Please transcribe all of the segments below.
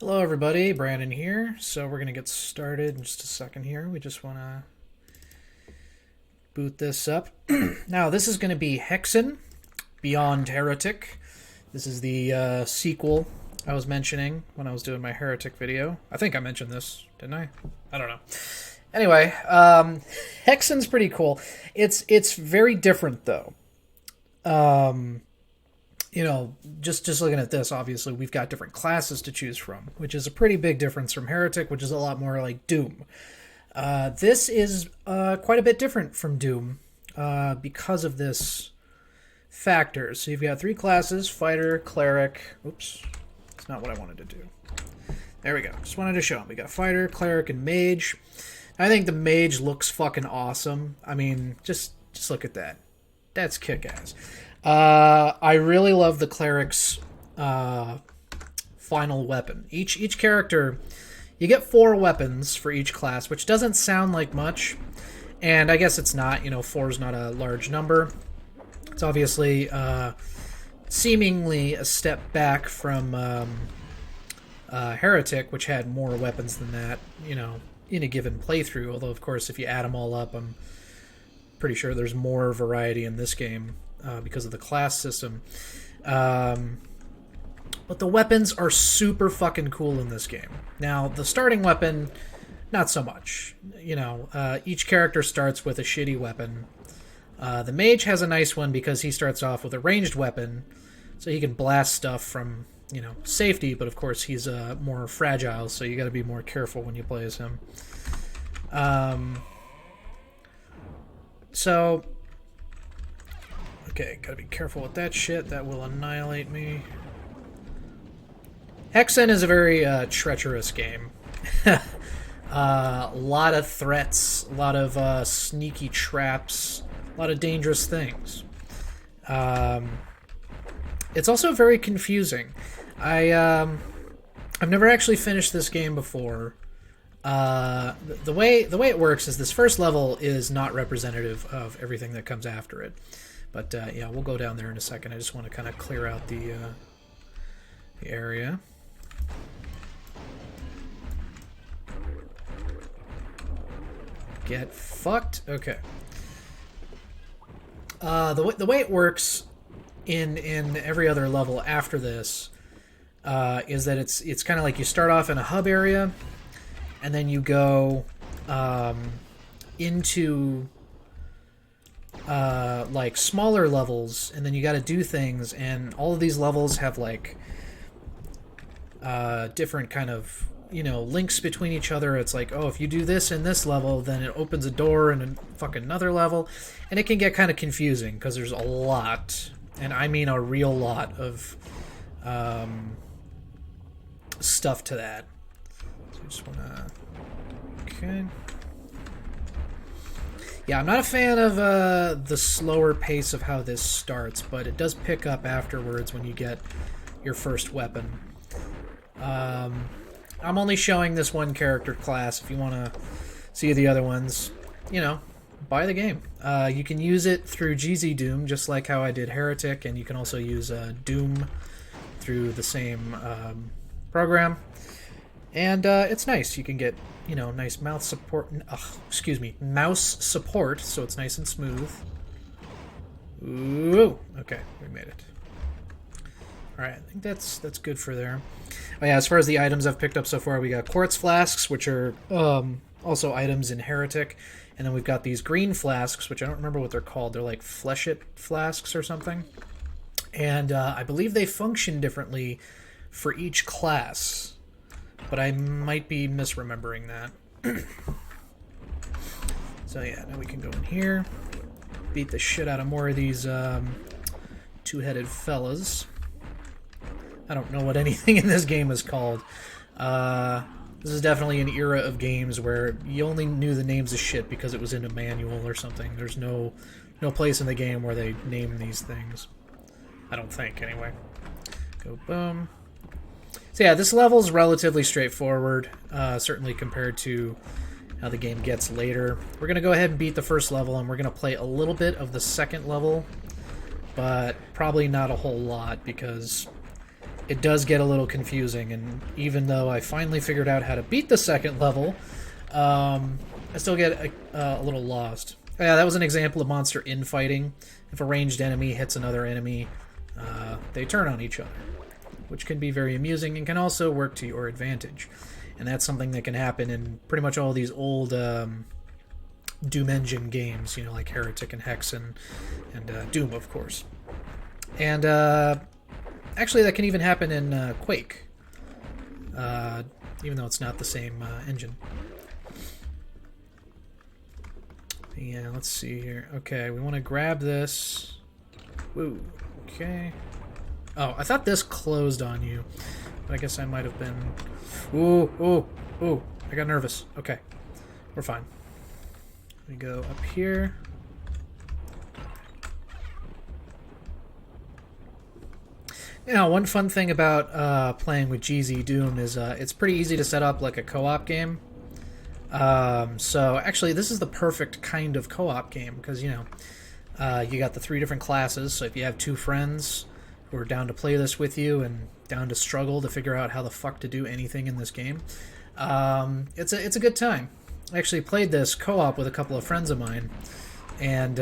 Hello everybody, Brandon here. So we're going to get started in just a second here. We just want to boot this up. Now this is going to be Hexen, Beyond Heretic. This is the sequel I was mentioning when I was doing my Heretic video. I think I mentioned this, didn't I? I don't know. Anyway, Hexen's pretty cool. It's very different though. You know, just looking at this, obviously, we've got different classes to choose from, which is a pretty big difference from Heretic, which is a lot more like Doom. This is quite a bit different from Doom because of this factor. So you've got three classes: Fighter, Cleric. Oops, that's not what I wanted to do. There we go. Just wanted to show them. We got Fighter, Cleric, and Mage. I think the Mage looks fucking awesome. I mean, just look at that. That's kick-ass. I really love the Cleric's final weapon. Each character, you get 4 weapons for each class, which doesn't sound like much, and I guess it's not. You know, 4 is not a large number. It's obviously seemingly a step back from Heretic, which had more weapons than that, you know, in a given playthrough. Although, of course, if you add them all up, I'm pretty sure there's more variety in this game. Because of the class system. But the weapons are super fucking cool in this game. Now, the starting weapon, not so much. You know, each character starts with a shitty weapon. The mage has a nice one because he starts off with a ranged weapon, so he can blast stuff from, you know, safety, but of course he's more fragile, so you gotta be more careful when you play as him. Okay, gotta be careful with that shit. That will annihilate me. Hexen is a very treacherous game. A lot of threats, a lot of sneaky traps, a lot of dangerous things. It's also very confusing. I've never actually finished this game before. The way it works is this first level is not representative of everything that comes after it. But, yeah, we'll go down there in a second. I just want to kind of clear out the area. Get fucked. Okay. The way it works in every other level after this is that it's kind of like you start off in a hub area, and then you go into like smaller levels, and then you got to do things, and all of these levels have like different kind of, you know, links between each other. It's like, oh, if you do this in this level, then it opens a door in a fucking another level, and it can get kind of confusing because there's a lot, and I mean a real lot of stuff to that. So I just wanna, okay. Yeah, I'm not a fan of the slower pace of how this starts, but it does pick up afterwards when you get your first weapon. I'm only showing this one character class. If you want to see the other ones, you know, buy the game. You can use it through GZ Doom, just like how I did Heretic, and you can also use Doom through the same program. And it's nice. You can get, you know, nice mouse support. Mouse support, so it's nice and smooth. Ooh, okay, we made it. All right, I think that's good for there. Oh yeah, as far as the items I've picked up so far, we got quartz flasks, which are also items in Heretic, and then we've got these green flasks, which I don't remember what they're called. They're like flesh-it flasks or something, and I believe they function differently for each class. But I might be misremembering that. So yeah, now we can go in here, beat the shit out of more of these two-headed fellas. I don't know what anything in this game is called. This is definitely an era of games where you only knew the names of shit because it was in a manual or something. There's no place in the game where they name these things. I don't think, anyway. Go boom. So yeah, this level is relatively straightforward, certainly compared to how the game gets later. We're going to go ahead and beat the first level, and we're going to play a little bit of the second level, but probably not a whole lot, because it does get a little confusing. And even though I finally figured out how to beat the second level, I still get a little lost. Yeah, that was an example of monster infighting. If a ranged enemy hits another enemy, they turn on each other, which can be very amusing and can also work to your advantage. And that's something that can happen in pretty much all these old Doom Engine games, you know, like Heretic and Hexen, and Doom, of course. And actually, that can even happen in Quake, even though it's not the same engine. Yeah, let's see here. Okay, we want to grab this. Woo. Okay. Oh, I thought this closed on you, but I guess I might have been... Ooh, ooh, ooh. I got nervous. Okay. We're fine. We go up here. You know, one fun thing about playing with GZ Doom is it's pretty easy to set up like a co-op game. So actually, this is the perfect kind of co-op game because, you know, you got the 3 different classes. So if you have 2 friends who are down to play this with you and down to struggle to figure out how the fuck to do anything in this game, it's a good time. I actually played this co-op with a couple of friends of mine, and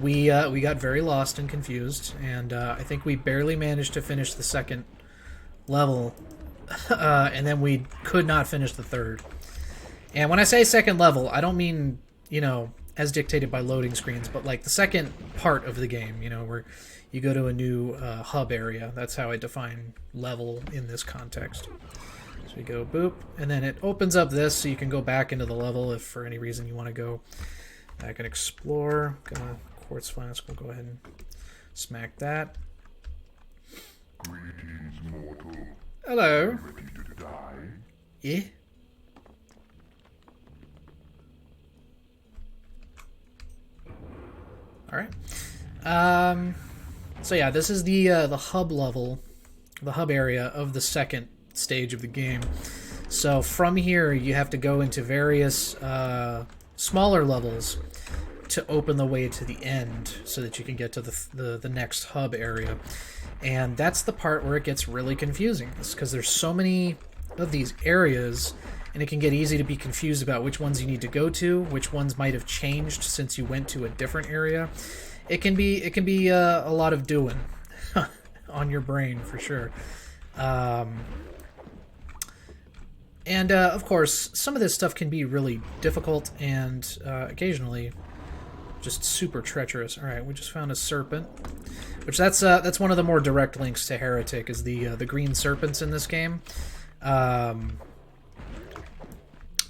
we got very lost and confused, and I think we barely managed to finish the second level, and then we could not finish the third. And when I say second level, I don't mean, you know, as dictated by loading screens, but like the second part of the game, you know, where you go to a new hub area. That's how I define level in this context. So we go boop, and then it opens up this so you can go back into the level if for any reason you want to go back and explore. Gonna quartz flask, we'll go ahead and smack that. Greetings, mortal. Hello. Ready to die? Yeah. Alright. So yeah, this is the hub level, the hub area of the second stage of the game. So from here, you have to go into various smaller levels to open the way to the end so that you can get to the next hub area. And that's the part where it gets really confusing, because there's so many of these areas, and it can get easy to be confused about which ones you need to go to, which ones might have changed since you went to a different area. It can be a lot of doing on your brain for sure. And of course, some of this stuff can be really difficult and occasionally just super treacherous. All right, we just found a serpent, which that's one of the more direct links to Heretic, is the green serpents in this game.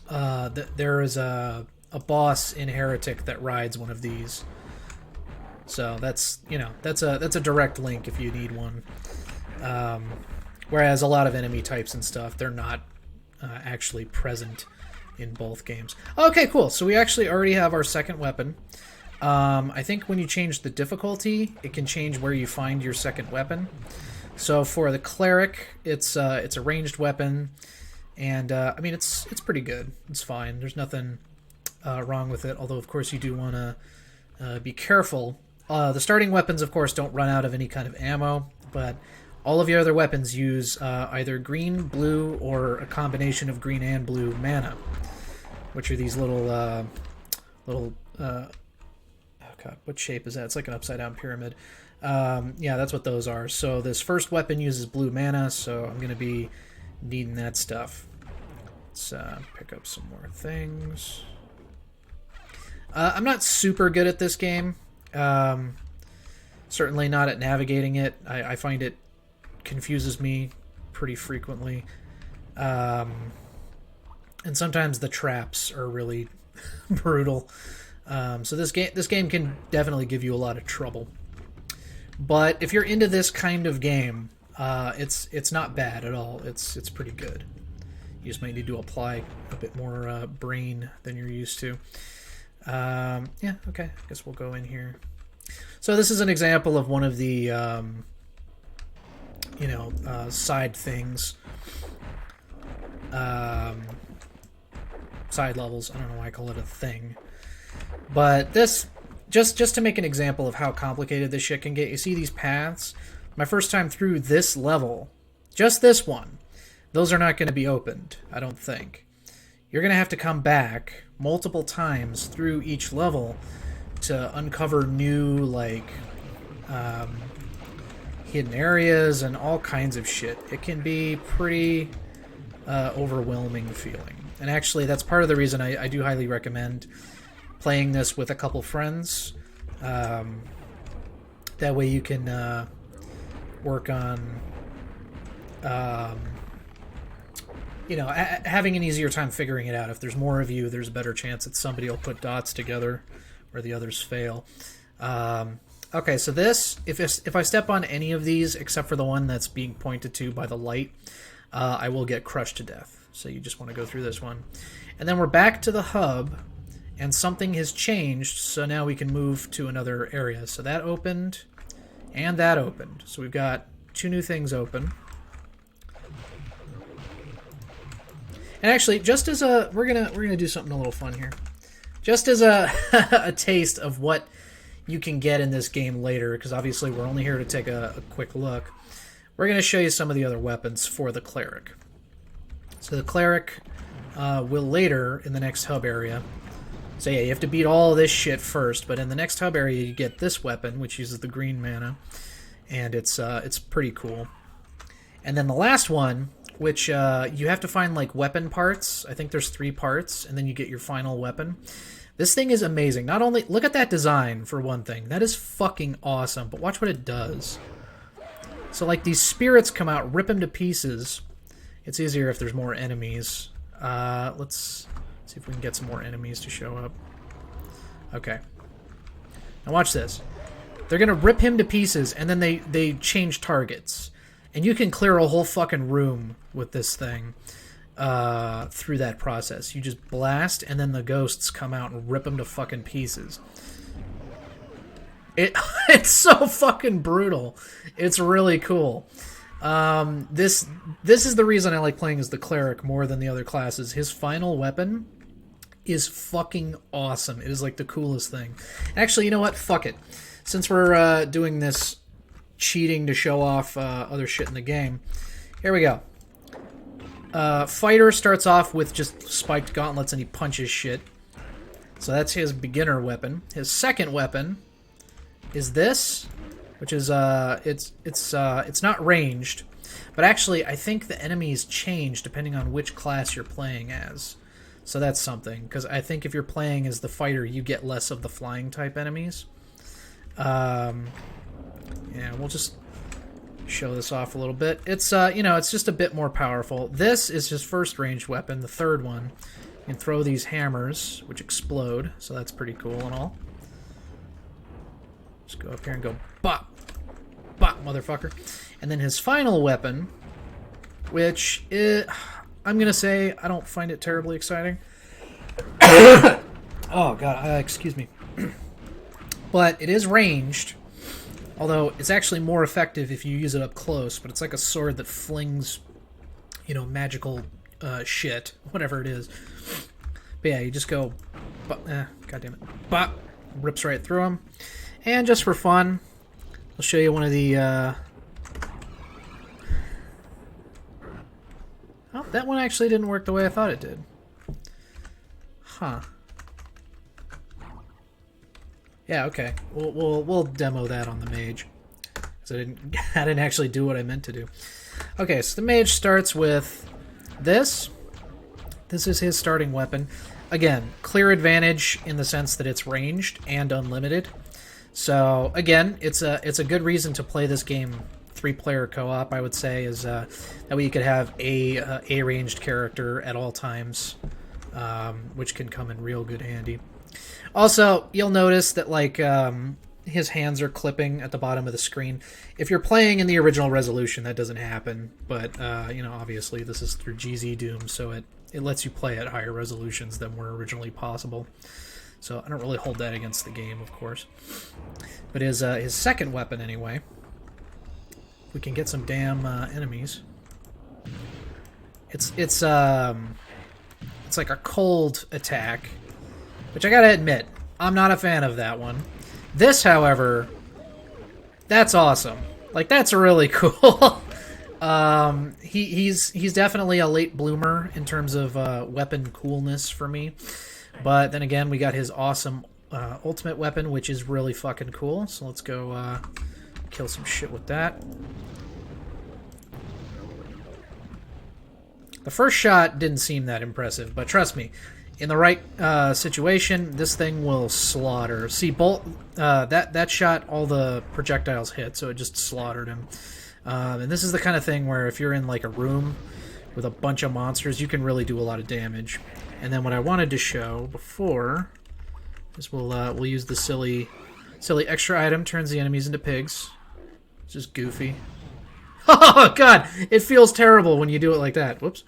There is a boss in Heretic that rides one of these, so that's a direct link if you need one. Whereas a lot of enemy types and stuff, they're not actually present in both games. Okay, cool. So we actually already have our second weapon. I think when you change the difficulty, it can change where you find your second weapon. So for the Cleric, it's a ranged weapon, and I mean it's pretty good. It's fine. There's nothing wrong with it. Although of course you do want to be careful. The starting weapons, of course, don't run out of any kind of ammo, but all of your other weapons use either green, blue, or a combination of green and blue mana, which are these little oh god, what shape is that? It's like an upside down pyramid. Yeah, that's what those are. So this first weapon uses blue mana, so I'm going to be needing that stuff. Let's pick up some more things. I'm not super good at this game. Certainly not at navigating it. I find it confuses me pretty frequently. And sometimes the traps are really brutal. So this game can definitely give you a lot of trouble. But if you're into this kind of game, it's not bad at all. It's pretty good. You just might need to apply a bit more brain than you're used to. Yeah, okay. I guess we'll go in here. So this is an example of one of the side things. Side levels. I don't know why I call it a thing. But this, just to make an example of how complicated this shit can get, you see these paths? my first time through this level, just this one, those are not going to be opened, I don't think. You're going to have to come back multiple times through each level to uncover new, like, hidden areas and all kinds of shit. It can be pretty overwhelming feeling. And actually, that's part of the reason I do highly recommend playing this with a couple friends. That way you can work on, you know, having an easier time figuring it out. If there's more of you, there's a better chance that somebody will put dots together where the others fail. Okay, so this, if I step on any of these except for the one that's being pointed to by the light, I will get crushed to death. So you just want to go through this one. And then we're back to the hub, and something has changed, so now we can move to another area. So that opened, and that opened. So we've got 2 new things open. And actually, just as a we're gonna do something a little fun here. Just as a a taste of what you can get in this game later, because obviously we're only here to take a quick look. We're gonna show you some of the other weapons for the Cleric. So the Cleric will later in the next hub area. So yeah, you have to beat all this shit first, but in the next hub area you get this weapon, which uses the green mana, and it's pretty cool. And then the last one, which you have to find like weapon parts. I think there's 3 parts, and then you get your final weapon. This thing is amazing. Not only look at that design for one thing, that is fucking awesome. But watch what it does. So like these spirits come out, rip them to pieces. It's easier if there's more enemies. Let's see if we can get some more enemies to show up. Okay. Now watch this. They're gonna rip him to pieces, and then they change targets. And you can clear a whole fucking room with this thing through that process. You just blast, and then the ghosts come out and rip them to fucking pieces. It's so fucking brutal. It's really cool. This is the reason I like playing as the Cleric more than the other classes. His final weapon is fucking awesome. It is like the coolest thing. Actually, you know what? Fuck it. Since we're doing this cheating to show off other shit in the game, here we go. Fighter starts off with just spiked gauntlets and he punches shit. So that's his beginner weapon. His second weapon is this, which is it's not ranged, but actually I think the enemies change depending on which class you're playing as. So that's something, because I think if you're playing as the fighter, you get less of the flying type enemies. Yeah, we'll just show this off a little bit. It's you know, it's just a bit more powerful. This is his first ranged weapon. The third one, you can throw these hammers which explode, so that's pretty cool and all. Just go up here and go bop, bop, motherfucker. And then his final weapon, which I'm gonna say I don't find it terribly exciting. Oh god, excuse me. But it is ranged. Although it's actually more effective if you use it up close, but it's like a sword that flings, you know, magical shit, whatever it is. But yeah, you just go, god damn it, bop, rips right through them. And just for fun, I'll show you one of the. Oh, that one actually didn't work the way I thought it did. Huh. Yeah, okay. We'll demo that on the mage, because I didn't actually do what I meant to do. Okay, so the mage starts with this. This is his starting weapon. Again, clear advantage in the sense that it's ranged and unlimited. So again, it's a good reason to play this game 3-player co-op. I would say is that way you could have a ranged character at all times, which can come in real good handy. Also, you'll notice that like his hands are clipping at the bottom of the screen. If you're playing in the original resolution, that doesn't happen. But you know, obviously this is through GZ Doom, so it lets you play at higher resolutions than were originally possible. So I don't really hold that against the game, of course. But his second weapon, anyway. If we can get some damn enemies. It's like a cold attack, which I gotta admit, I'm not a fan of that one. This, however, that's awesome. Like, that's really cool. He's definitely a late bloomer in terms of weapon coolness for me. But then again, we got his awesome ultimate weapon, which is really fucking cool. So let's go kill some shit with that. The first shot didn't seem that impressive, but trust me, in the right situation, this thing will slaughter. See, that shot, all the projectiles hit, so it just slaughtered him. And this is the kind of thing where if you're in like a room with a bunch of monsters, you can really do a lot of damage. And then what I wanted to show before is we'll use the silly extra item, turns the enemies into pigs. It's just goofy. Oh god, it feels terrible when you do it like that. Whoops.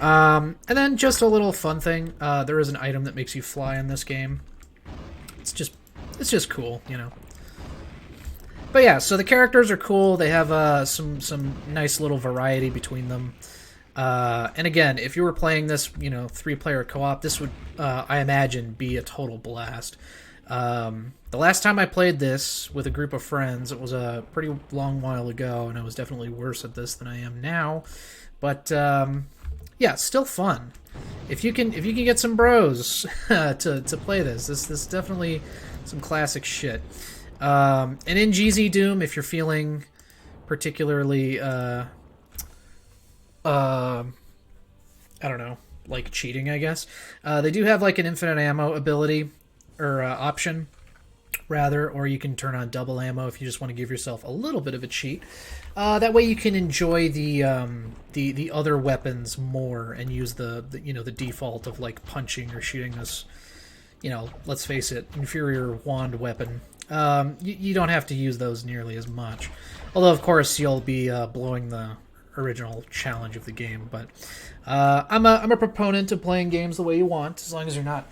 And then just a little fun thing. There is an item that makes you fly in this game. It's just cool, you know. But yeah, so the characters are cool. They have some nice little variety between them. And again, if you were playing this, you know, 3-player co-op, this would, I imagine, be a total blast. The last time I played this with a group of friends, it was a pretty long while ago, and I was definitely worse at this than I am now. But yeah, still fun. If you can get some bros to play this is definitely some classic shit. And in GZ Doom, if you're feeling particularly I don't know, like cheating, I guess, they do have like an infinite ammo ability or option rather, or you can turn on double ammo if you just want to give yourself a little bit of a cheat. That way you can enjoy the other weapons more and use the you know, the default of like punching or shooting this, you know, let's face it, inferior wand weapon. You don't have to use those nearly as much, although of course you'll be blowing the original challenge of the game. But I'm a proponent of playing games the way you want, as long as you're not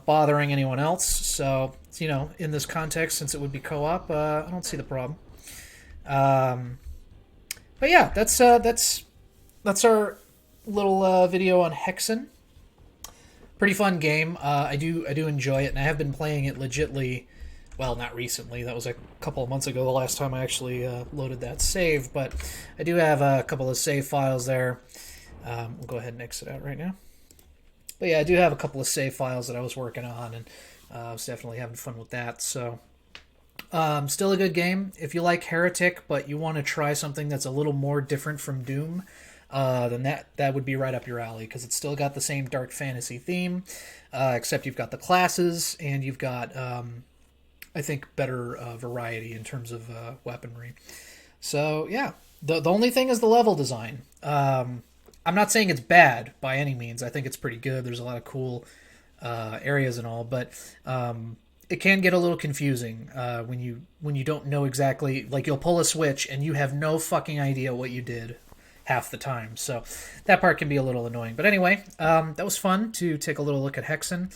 bothering anyone else. So, you know, in this context, since it would be co-op, I don't see the problem. But yeah, that's our little video on Hexen. Pretty fun game. I do enjoy it, and I have been playing it legitly. Well, not recently. That was a couple of months ago, the last time I actually loaded that save. But I do have a couple of save files there. We'll go ahead and exit out right now. But yeah, I do have a couple of save files that I was working on, and I was definitely having fun with that. So, still a good game. If you like Heretic, but you want to try something that's a little more different from Doom, then that would be right up your alley, because it's still got the same dark fantasy theme, except you've got the classes, and you've got, I think, better variety in terms of weaponry. So, yeah. The only thing is the level design. I'm not saying it's bad by any means. I think it's pretty good. There's a lot of cool areas and all, but it can get a little confusing when you don't know exactly. Like, you'll pull a switch and you have no fucking idea what you did half the time. So that part can be a little annoying. But anyway, that was fun to take a little look at Hexen.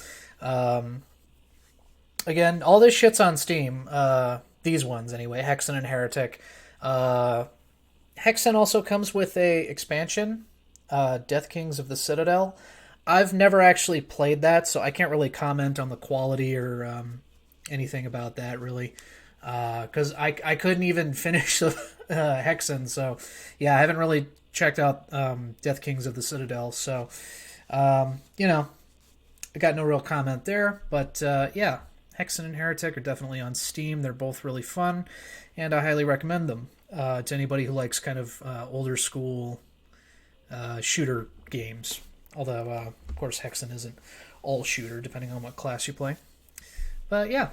Again, all this shit's on Steam. These ones anyway, Hexen and Heretic. Hexen also comes with a expansion, Death Kings of the Citadel. I've never actually played that, so I can't really comment on the quality or anything about that, really. Because I couldn't even finish Hexen, so yeah, I haven't really checked out Death Kings of the Citadel, so you know, I got no real comment there. But yeah, Hexen and Heretic are definitely on Steam. They're both really fun, and I highly recommend them to anybody who likes kind of older school shooter games. Although, of course, Hexen isn't all shooter, depending on what class you play. But yeah,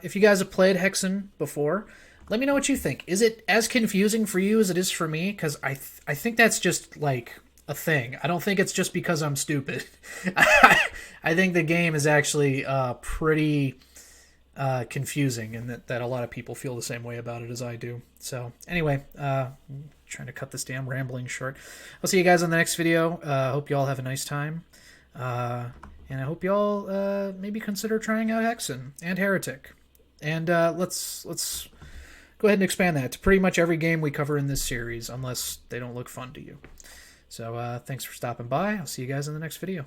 if you guys have played Hexen before, let me know what you think. Is it as confusing for you as it is for me? Because I think that's just, like, a thing. I don't think it's just because I'm stupid. I think the game is actually pretty confusing, and that a lot of people feel the same way about it as I do. So anyway, trying to cut this damn rambling short. I'll see you guys on the next video. Hope you all have a nice time. And I hope you all maybe consider trying out Hexen and Heretic. And let's go ahead and expand that to pretty much every game we cover in this series, unless they don't look fun to you. So thanks for stopping by. I'll see you guys in the next video.